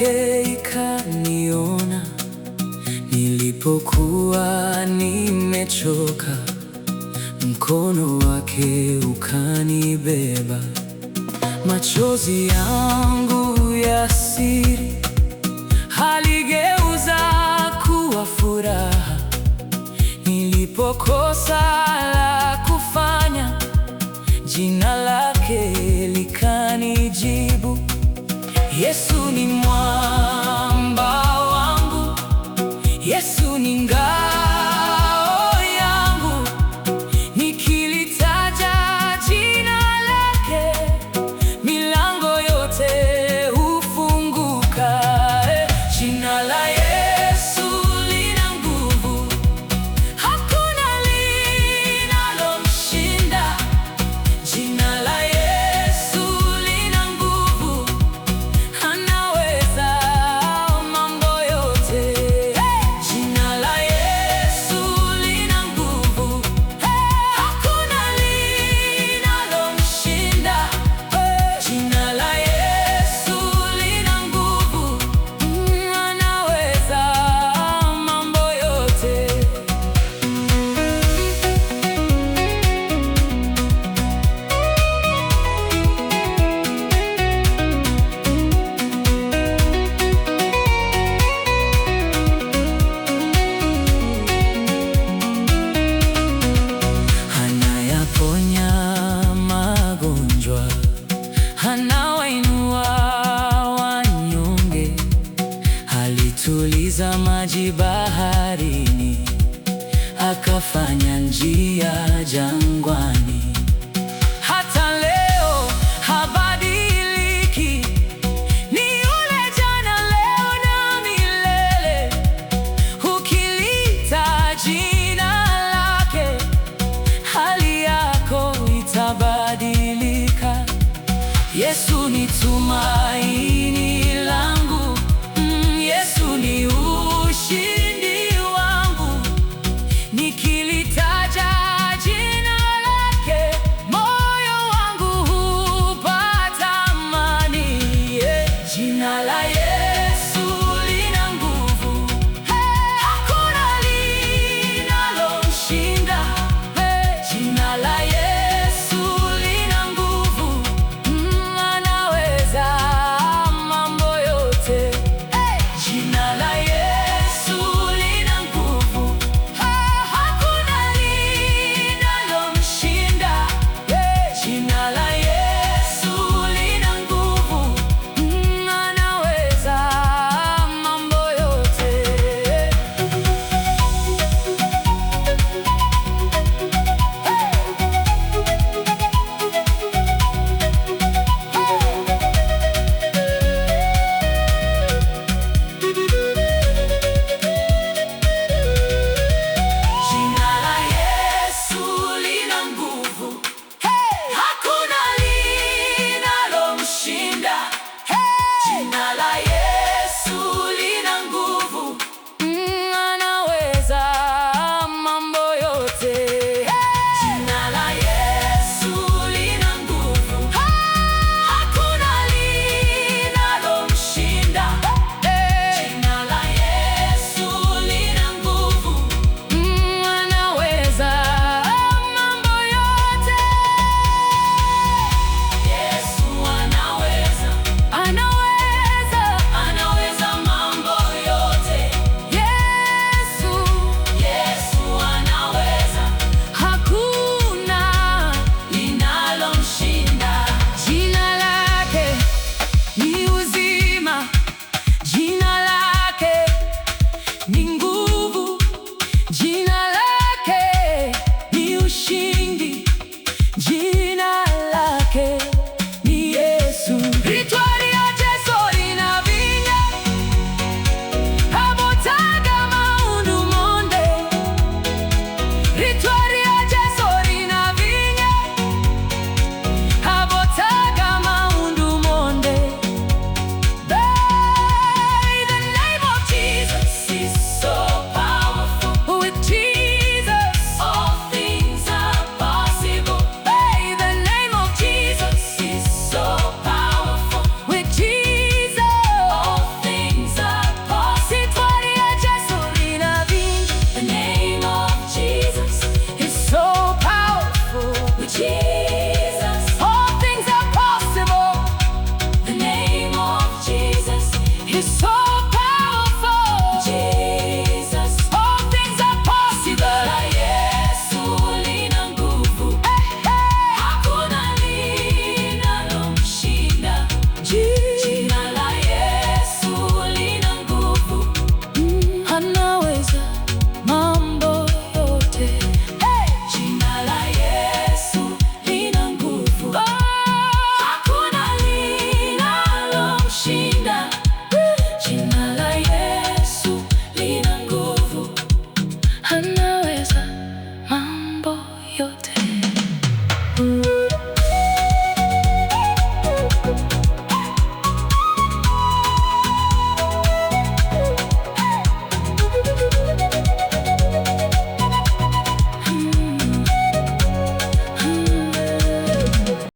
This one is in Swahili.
yake ikaniona, nilipokuwa nimechoka, mkono wake ukanibeba. Machozi yangu ya siri aligeuza kuwa furaha. Nilipokosa la kufanya, jina lake likanijibu. Yesu ni mwamba wangu, Yesu ni ngao yangu. Nikilitaja jina lake, milango yote hufunguka. Jina la Yesu lina nguvu, hakuna linalomshinda. Jina la Yesu lina nguvu, anaweza mambo yote. Jina la Yesu lina nguvu, hakuna linalomshinda. Jina la Yesu lina nguvu, anaweza mambo yote. Anayaponya magonjwa, anawainua wanyonge, alituliza maji baharini, akafanya njia jangwani.